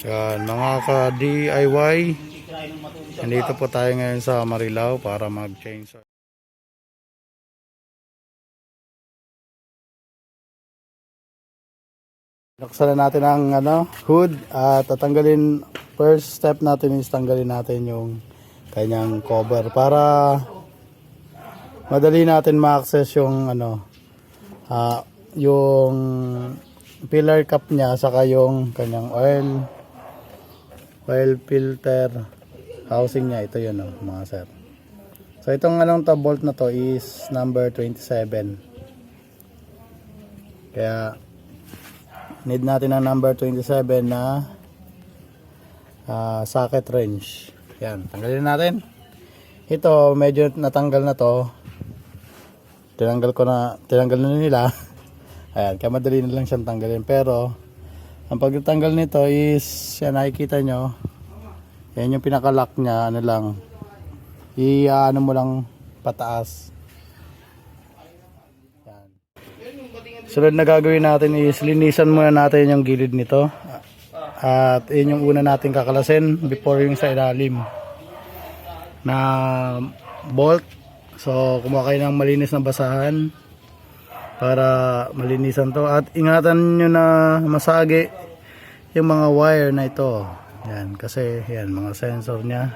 Yan, mga ka-DIY. Nandito po tayo ngayon sa Marilao para mag-change. Buksan na natin ang hood at tatanggalin. First step natin is tanggalin natin yung kanyang cover para madali natin ma-access yung yung pillar cap niya saka yung kanyang oil filter housing niya. Ito yun mga sir. So itong bolt na to is number 27. Kaya need natin ang number 27 na socket wrench. Yan, tanggalin natin. Ito medyo natanggal na to. Tinanggal na nila. Ayan, kaya madali na lang siyang tanggalin. Pero ang pagtanggal nito is yan, nakikita nyo. Yan yung pinaka-lock niya, ano mo lang pataas. Yan. Sunod na gagawin natin is linisan muna natin yung gilid nito. At yun yung una natin kakalasin before yung sa ilalim na bolt. So kumuha kayo ng malinis na basahan para malinisan to. At ingatan nyo na masagi yung mga wire na ito. Yan, kasi yan mga sensor nya.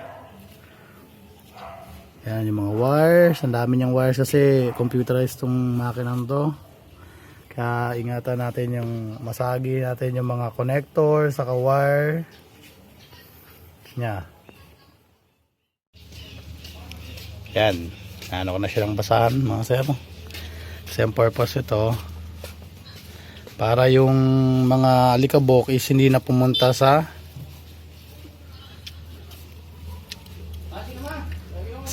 Yan yung mga wires. Ang dami niyang wires kasi computerized tong makinang to. Kaya ingatan natin yung masagi natin yung mga connector saka wire nya. Yan, ano ko na silang basahan mga sir. Same purpose ito para yung mga alikabok is hindi na pumunta sa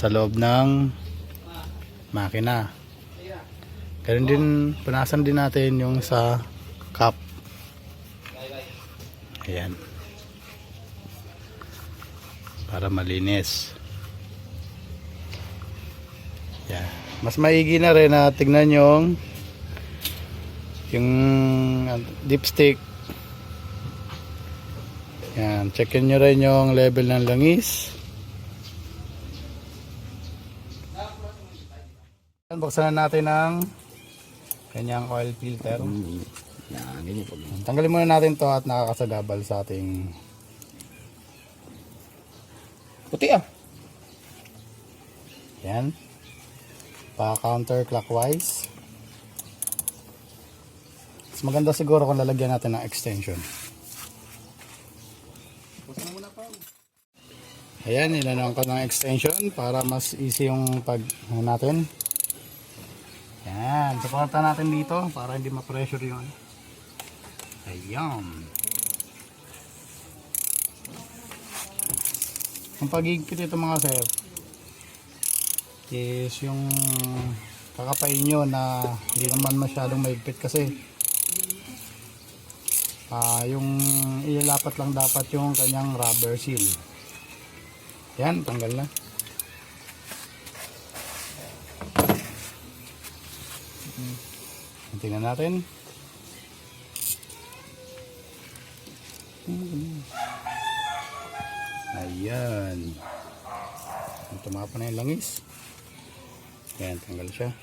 loob ng makina. Ganun din, punasan din natin yung sa cup. Ayan. Para malinis. Ayan. Mas maigi na rin na tignan yung dipstick. Ayan. Checkin nyo rin yung level ng langis. Buksan na natin ang kanyang oil filter. Tanggalin muna natin to at nakakasagabal sa ating puti yan, pa counterclockwise. Mas maganda siguro kung lalagyan natin ng extension. Ayan, ilanong ko ng extension para mas easy yung pag natin. Yan, supportan natin dito para hindi ma-pressure yun. Ayan. Ang pagigpit ito mga sir is yung kakapain nyo na hindi naman masyadong maigpit kasi yung ilalapat lang dapat yung kanyang rubber seal. Yan, tanggal na. Tingnan natin. Ayan. Tumapa na yung langis. Ayan, tanggal siya.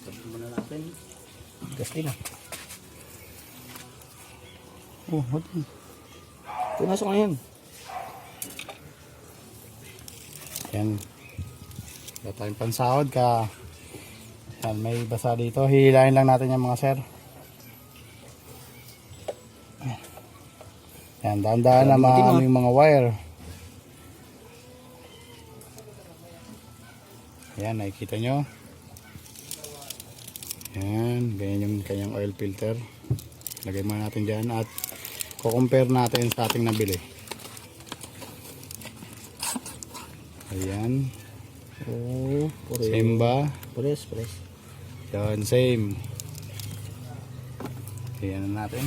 Tapos muna natin. Kasi na. Oh, what? Pinasok na yan. Ayan. Wala tayong pansahod ka. Yan, may basa dito. Hihilahin lang natin yung mga sir. Yan, dahan-dahan na maano yung mga wire. Yan, nakikita nyo. Yan, ganyan yung kanyang oil filter. Lagay muna natin dyan at kukompare natin sa ating nabili. Ayan. Oh, same ba? Press. Yan, same. Ayan na natin.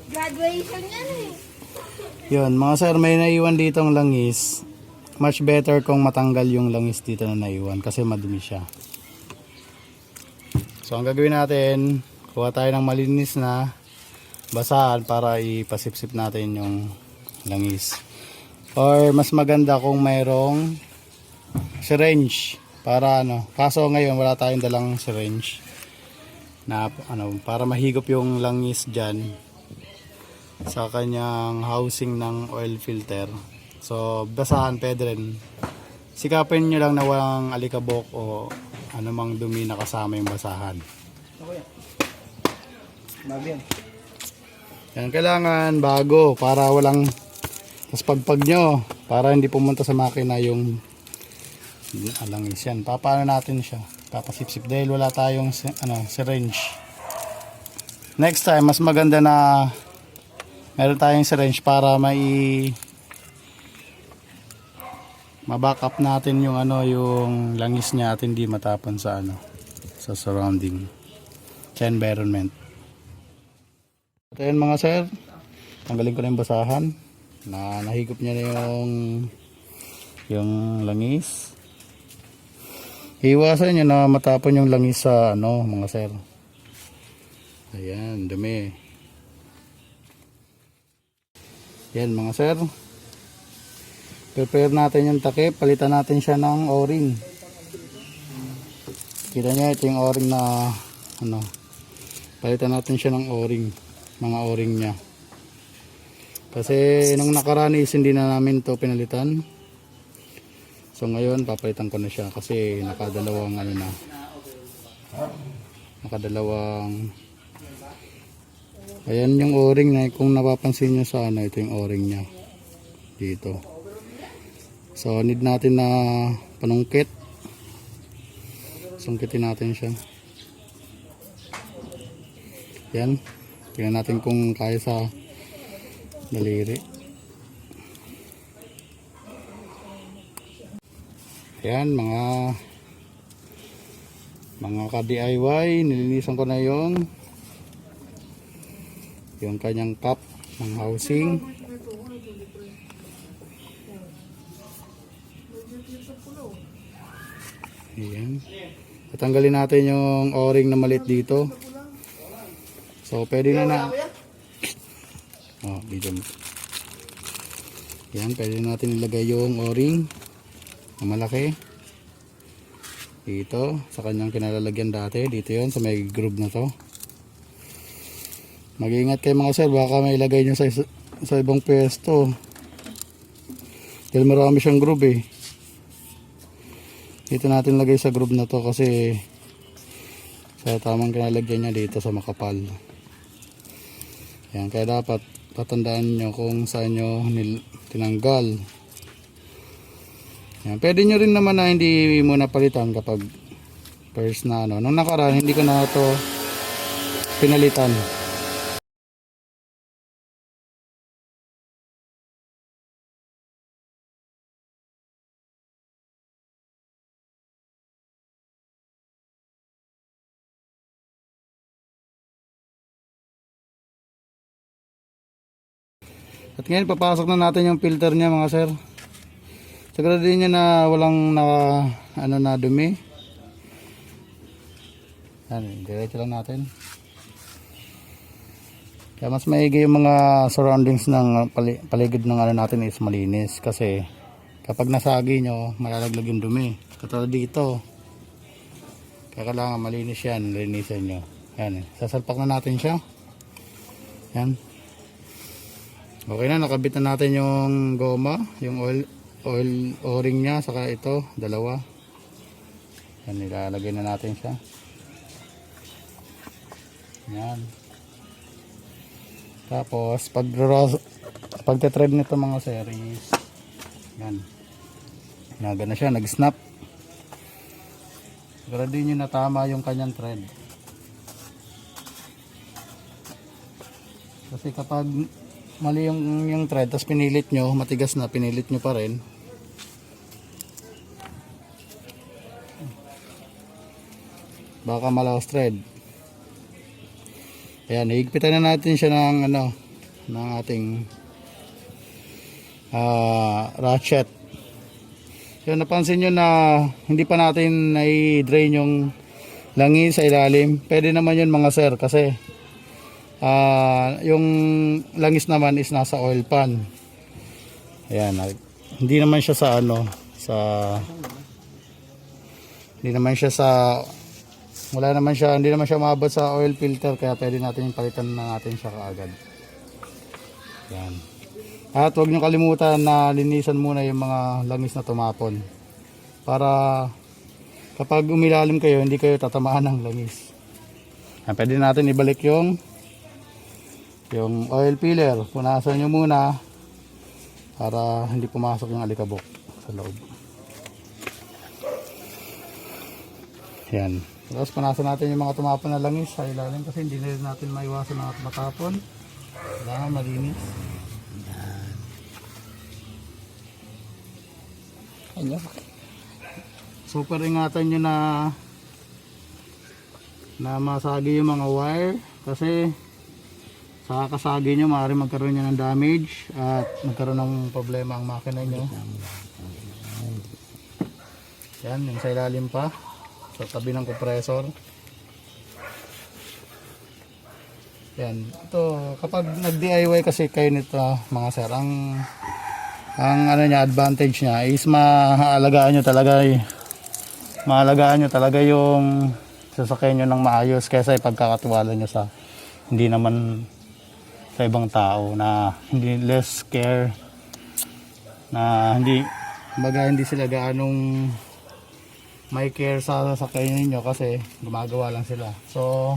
Graduation yan eh. Yun, mga sir, may naiwan dito ang langis. Much better kung matanggal yung langis dito na naiwan kasi madumi siya. So ang gagawin natin, kuha tayo ng malinis na basahan para ipasipsip natin yung langis. Or mas maganda kung mayroong syringe para ano, kaso ngayon wala tayong dalang syringe na ano, para mahigop yung langis dyan sa kanyang housing ng oil filter. So basahan pwede rin. Sikapin nyo lang na walang alikabok o anumang dumi na kasama yung basahan. Yan, kailangan bago para walang tas pagpag nyo para hindi pumunta sa makina yung langis yan. Papaano natin siya? Papasipsip dahil wala tayong syringe. Next time mas maganda na meron tayong syringe para ma-back up natin yung yung langis niya at hindi matapon sa sa surrounding sa environment. At ayun mga sir, tanggalin ko na yung basahan na nahigop niya na yung langis. Iwasan nyo na matapon yung langis sa mga sir. Ayan, dumi. Yan mga sir, prepare natin yung takip, palitan natin siya ng o-ring. Kita nyo, ito yung o-ring na palitan natin siya ng o-ring, mga o-ring nya. Kasi nung nakaraan is hindi na namin to pinalitan. So ngayon papalitan ko na siya kasi nakadalawang nakadalawang ayan yung o-ring na kung napapansin nyo sa ito yung o-ring nya dito. So need natin na panungkit. Sungkitin natin siya. Yan. Tingnan natin kung kaya sa daliri. Yan mga ka-DIY, nilinisan ko na yung kanyang cup ng housing. Ayan. Tatanggalin natin yung o-ring na maliit dito. So pwede na dito. Yan, pwede natin ilagay yung o-ring na malaki dito sa kanyang kinalalagyan dati. Dito yon sa may groove na to. Mag-iingat kayo mga sir, baka may ilagay nyo sa ibang pwesto dahil marami siyang groove dito natin lagay sa groove na to kasi sa tamang kinalagyan niya dito sa makapal. Yan, kaya dapat tatandaan nyo kung saan nyo tinanggal. Yan, pwede nyo rin naman na hindi mo napalitan kapag first na nung nakaraan hindi ko na to pinalitan. At ngayon papasok na natin yung filter niya mga sir. Siguraduhin niya na walang na dumi. Yan, diretso lang natin. Kaya mas maigi yung mga surroundings ng paligid ng natin is malinis kasi kapag nasagi nyo malalaglag yung dumi. Katulad dito. Kaya kailangan malinis yan, linisin nyo. Yan, sasalpak na natin siya. Yan. Okay na, nakabit na natin yung goma, yung oil o-ring nya, saka ito, dalawa. Yan, nilalagay na natin siya. Yan. Tapos, pagte-thread nito mga series, yan. Naga na siya, nag-snap. Siguraduhin nyo na tama yung kanyang thread. Kasi kapag mali yung thread tapos pinilit nyo, matigas na, pinilit nyo pa rin, baka malaos thread. Ayan, higpitan na natin siya ng ng ating ratchet. Yan, napansin nyo na hindi pa natin na-drain yung langis sa ilalim. Pwede naman yun mga sir kasi yung langis naman is nasa oil pan. Ayan, hindi naman siya sa ano, hindi naman siya maabot sa oil filter, kaya pwede natin palitan na natin siya kaagad. Yan. At huwag nyo kalimutan na linisan muna yung mga langis na tumapon para kapag umilalim kayo hindi kayo tatamaan ng langis. Yan, pwede natin ibalik yung oil filler. Punasan nyo muna para hindi pumasok yung alikabok sa loob. Yan. Tapos punasan natin yung mga tumapon na langis sa ilalim kasi hindi na natin maiwasan na matapon. Kailangan malinis. Yan. Super ingatan nyo na masagi yung mga wire kasi sa kasagi nyo maaaring magkaroon nyo ng damage at magkaroon ng problema ang makina nyo. Yan, yung sa ilalim pa sa tabi ng compressor. Yan, ito kapag nag-DIY kasi kayo nito mga sir, ang ano niya, advantage niya is maalagaan nyo talaga yung sasakyan nyo ng maayos kaysa ipagkakatiwala nyo sa hindi naman sa ibang tao na hindi less care, na hindi sila gaanong may care sa sasakyan ninyo kasi gumagawa lang sila. So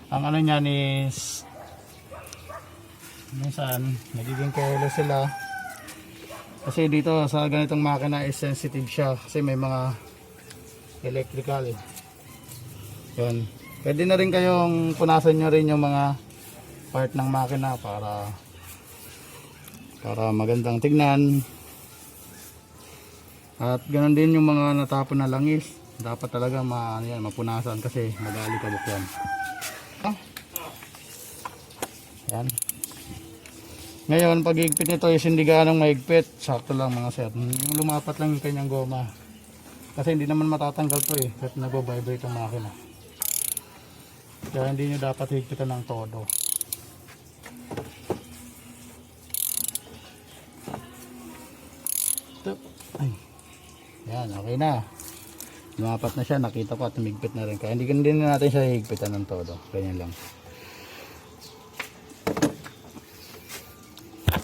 ang ano niyan is minsan nagiging careless sila kasi dito sa ganitong makina is sensitive siya kasi may mga electrical yun. Pwede na rin kayong punasan nyo rin yung mga part ng makina para magandang tignan. At ganoon din yung mga natapon na langis, dapat talaga mapunasan kasi mag-aalikabok yan. Yan. Ngayon, pag higpit nito is hindi ganong mahigpit. Sakto lang mga sir. Yung lumapat lang yung kanyang goma. Kasi hindi naman matatanggal to kahit nag-vibrate ang makina. Kaya hindi nyo dapat higpitan ng todo. Ay. Yan, okay na. Lumapat na siya. Nakita ko at humigpit na rin. Kaya hindi na natin siya higpitan ng todo. Ganyan lang.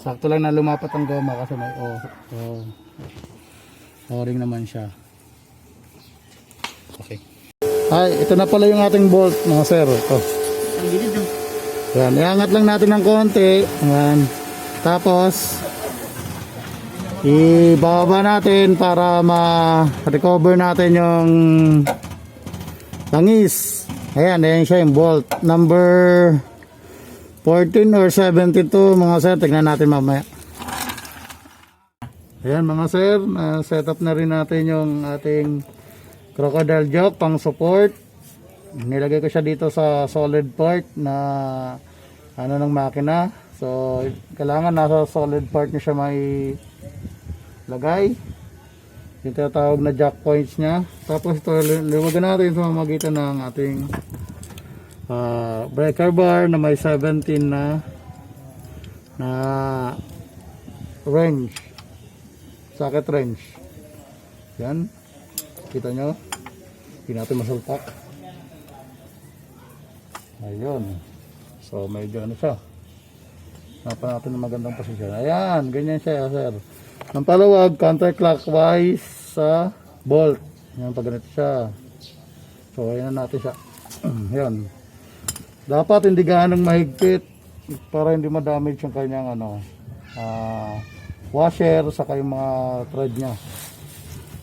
Sakto lang na lumapat ang goma kasi may o-ring naman siya. Okay. Ay, ito na pala yung ating bolt mga sir. Ito. Yan, iangat lang natin ng konti. Yan. Tapos ibaba natin para ma-recover natin yung langis. Ayan siya yung bolt. Number 14 or 72 mga sir, tignan natin mamaya. Ayan mga sir, set up na rin natin yung ating crocodile jack pang support. Nilagay ko siya dito sa solid part na ano ng makina. So kailangan nasa solid part niya siya may lagay. Yung tinatawag na jack points niya. Tapos ito liwagan natin sa pamamagitan ng ating breaker bar na may 17 na range, socket range. Yan, kita nyo, hindi natin masulpak. Ayun, so medyo ano siya, napa natin ng magandang posisyon. Ayan, ganyan siya sir. Ang palawag counterclockwise sa bolt. Yan, pag ganito siya. So ayan natin siya. Yan. Dapat hindi gaanong mahigpit para hindi ma-damage yung kanyang washer saka yung mga thread niya.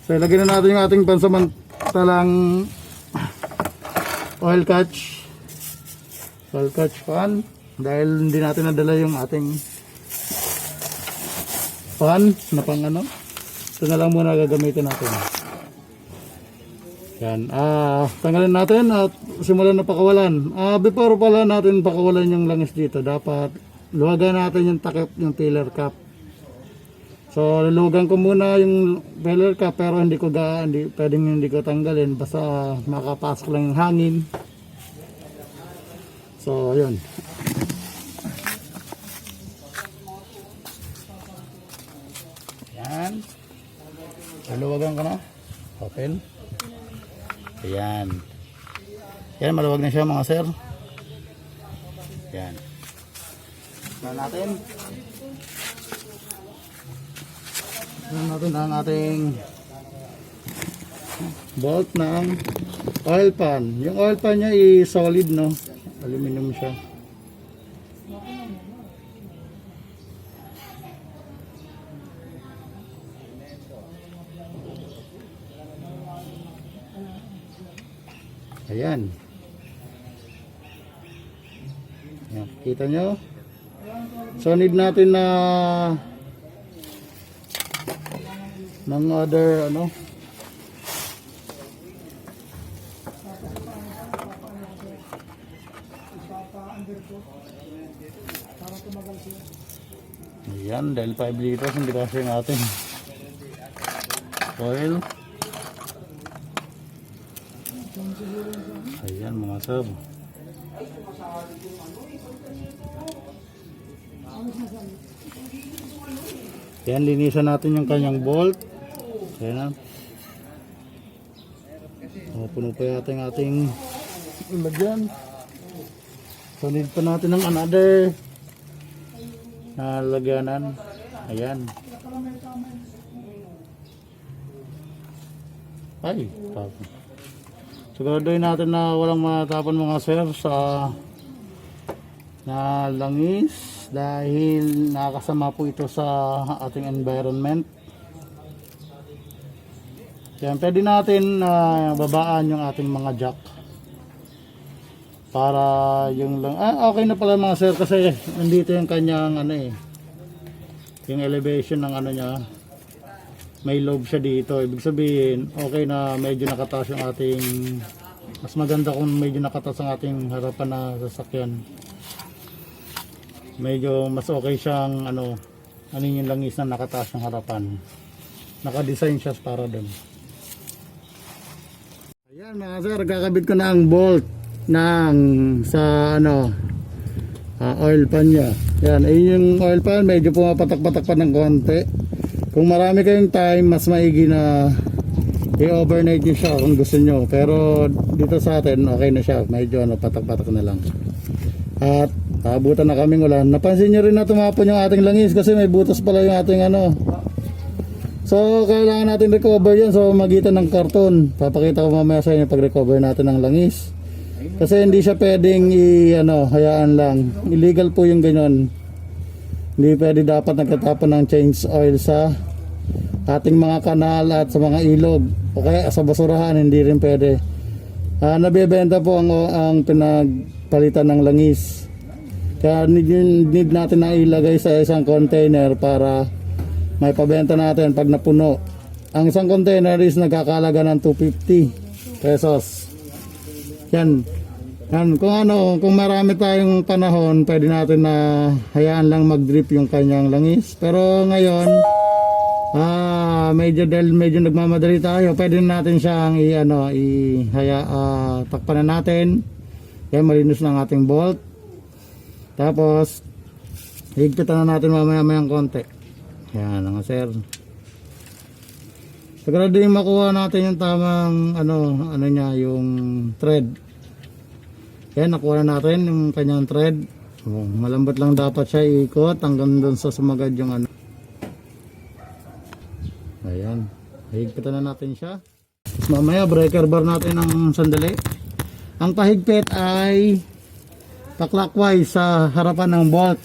So ilagay na natin yung ating pansamantalang oil catch fan dahil hindi natin nadala yung ating fan na pang ito na lang muna gagamitin natin. Yan, tanggalin natin at simulan na pakawalan. Before pala natin pakawalan yung langis dito, dapat luwagan natin yung takip, yung filler cap So lulugan ko muna yung filler cap pero hindi pwedeng hindi ko tanggalin basta makapasok lang yung hangin. So yun. Yan. Luluwagan ko na. Open. Ayan. Yan, maluwag na siya mga sir. Yan. Tignan natin. Tignan natin ang ating bolt ng oil pan. Yung oil pan niya is solid, no? Aluminum siya. Ayan. Ayan. Kita nyo? So need natin na ng other ano. Ayan, dahil 5 liters hindi kasi yung ating oil. Ayan mga sub. Ayan, linisan natin yung kanyang bolt. Ayan na. Puno pa yata yung ating lagyan. So need pa natin ng another na lagyanan. Ayan. Ay, tapos. Siguraduhin natin na walang matapon mga sir sa na langis dahil nakakasama po ito sa ating environment. Kaya pwede natin babaan yung ating mga jack para yung lang okay na pala mga sir kasi nandito yung kanyang ano yung elevation ng ano niya. May lobe siya dito, ibig sabihin okay na medyo nakataas yung ating, mas maganda kung medyo nakataas ang ating harapan na sasakyan. Medyo mas okay siyang ano yung langis na nakataas ng harapan. Naka-design siya para doon. Ayan mga sir, kakabit ko na ang bolt ng sa ano oil pan niya. Yan, ayun yung oil pan, medyo pumapatak-patak pa ng konti. Kung marami kayong time, mas maigi na i-overnight nyo siya kung gusto nyo. Pero dito sa atin, okay na siya. Medyo patak-patak na lang. At abutan na kaming ulan. Napansin nyo rin na tumapon yung ating langis kasi may butas pala yung ating ano. So, kailangan natin recover yan. So, magitan ng karton. Papakita ko mamaya sa inyo pag-recover natin ng langis. Kasi hindi siya pwedeng hayaan lang. Illegal po yung ganyan. Hindi pwede dapat nagtatapon ng change oil sa ating mga kanal at sa mga ilog. O kaya sa basurahan, hindi rin pwede. Nabibenta po ang pinagpalitan ng langis. Kaya need natin na ilagay sa isang container para may pabenta natin pag napuno. Ang isang container is nagkakalaga ng 250 pesos. Yan. Kung marami tayong panahon, pwede natin na hayaan lang mag-drip yung kanyang langis. Pero ngayon, medyo nagmamadali tayo, pwede natin siyang takpan na natin. Kaya malinis na ang ating bolt. Tapos, higpitan na natin mamaya-mayang konti. Yan mga sir. Sigurado yung makuha natin yung tamang yung thread. Yan, nakuha na natin yung kanyang thread. Malambot lang dapat siya iikot hanggang doon sa sumagad yung ano. Ayan, higpitan na natin siya. Tapos mamaya breaker bar natin ng sandali. Ang pahigpit ay pa-clockwise sa harapan ng bolt.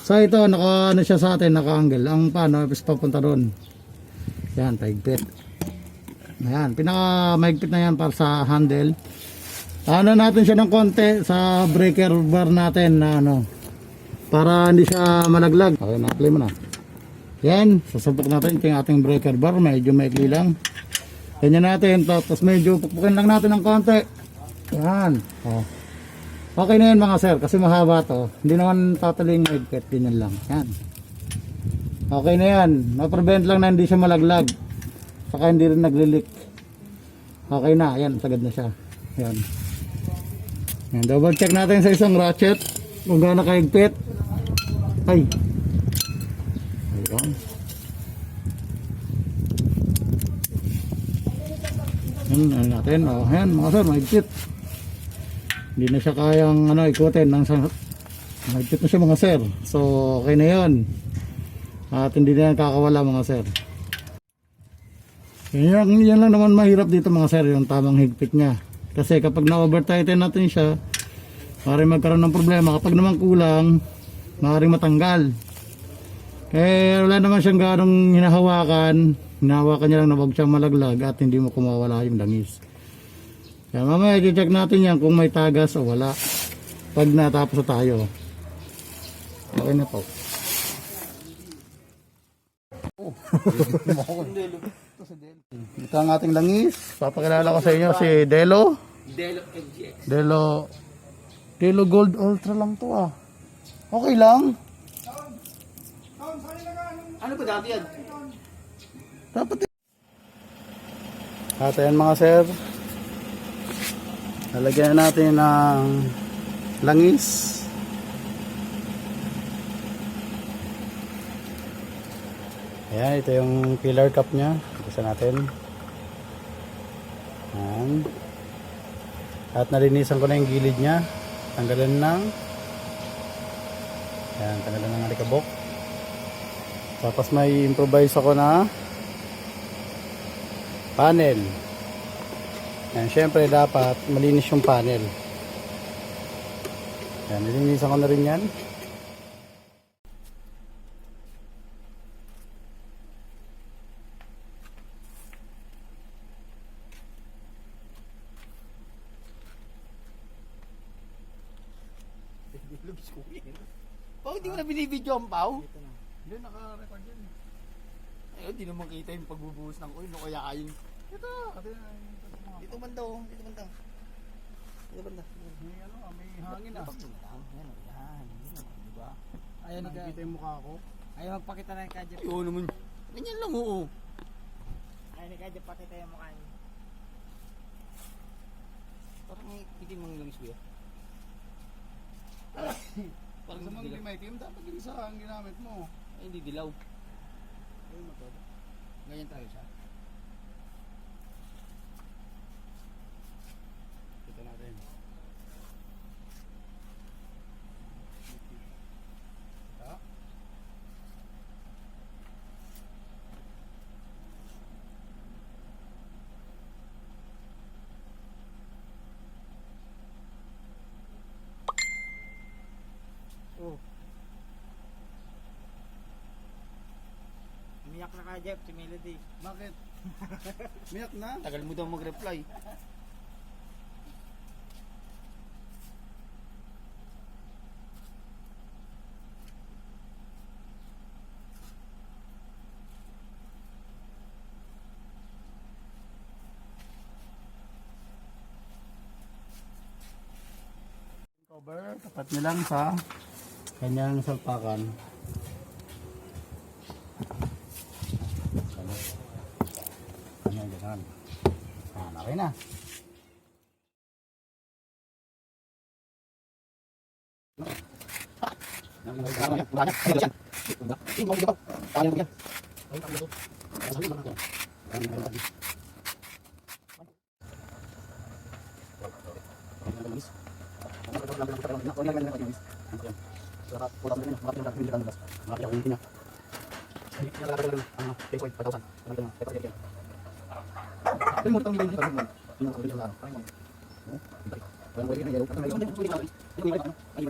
So ito, naka siya sa atin, naka-angle. Ang paano, is papunta doon. Yan, pahigpit. Ayan, pinaka-mahigpit na yan para sa handle. Natin siya ng konti sa breaker bar natin na para hindi siya malaglag. Okay, na-apply mo na. Yan, sasabok natin yung ating breaker bar, medyo maikli lang. Ganyan natin, tapos medyo pukpukin lang natin ng konti. Yan. Okay na yun mga sir, kasi mahaba to. Hindi naman tataling mahigpit, ganyan lang. Yan. Okay na yan. Ma-prevent lang na hindi siya malaglag. Saka hindi rin nagli-leak. Okay na. Ayan, sagad na siya. Ayan. Ayan, double check natin sa isang ratchet kung gaano kahigpit. Ay. Ayan. Ano natin? Oh, ayan mga sir, mahigpit. Hindi na siya kayang ikutin ng mahigpit na siya mga sir. So, okay na yun. At hindi na yan kakawala mga sir. Yan lang naman mahirap dito mga sir, yung tamang higpit niya. Kasi kapag na-over tighten natin siya, maaaring magkaroon ng problema. Kapag naman kulang, maaaring matanggal. Kaya wala naman siyang ganong hinahawakan. Hinahawakan niya lang na huwag siyang malaglag at hindi mo kumawala yung langis. Kaya mamaya i-check natin yan kung may tagas o wala. Pag natapos na tayo. Okay na po. Ito ang ating langis. Papakilala ko sa inyo si Delo. Delo FGX. Delo Gold Ultra lang to ah. Okay lang. Ano ba dati yan? Dapat. At ayan mga sir. Lalagyan natin ng langis. Ayan, ito yung pillar cup nya. Isa natin. Ayan. At nalinisan ko na yung gilid nya. Tanggalan ng ayan, tanggalan ng alikabok. Tapos may improvise ako na panel. Ayan, syempre dapat malinis yung panel. Ayan, nilinisan ko na rin yan. Bakit di mo na binibidyo ang pao? Hindi, naka-record yan. Ayun, di naman kita yung pagbubuhos ng oil. No, kaya kayo. Ito, Dito man daw. Dito man daw. Dito man daw. may hangin ah. Yan. Diba? Ayan, nakikita yung mukha ko. Ayaw magpakita na yung Kajep. Oo naman. Ganyan lang oo. Ayaw ni Kajep pakita yung mukha niya. Parang may itim ang langis ko yan. Parang Sa mga hindi hindi dilaw. may team, dapat yung isa ang ginamit mo. Ay, hindi dilaw. Ayun mo to. Ganyan tayo siya. Kita natin. Ito. Oh. Umiyak na Kajep, si Melody. Bakit? Miyak na? Tagal mo daw mag-reply. Cover, tapat nyo lang sa kanyang salpakan. Ganyan, ganyan. Okay na. Ay,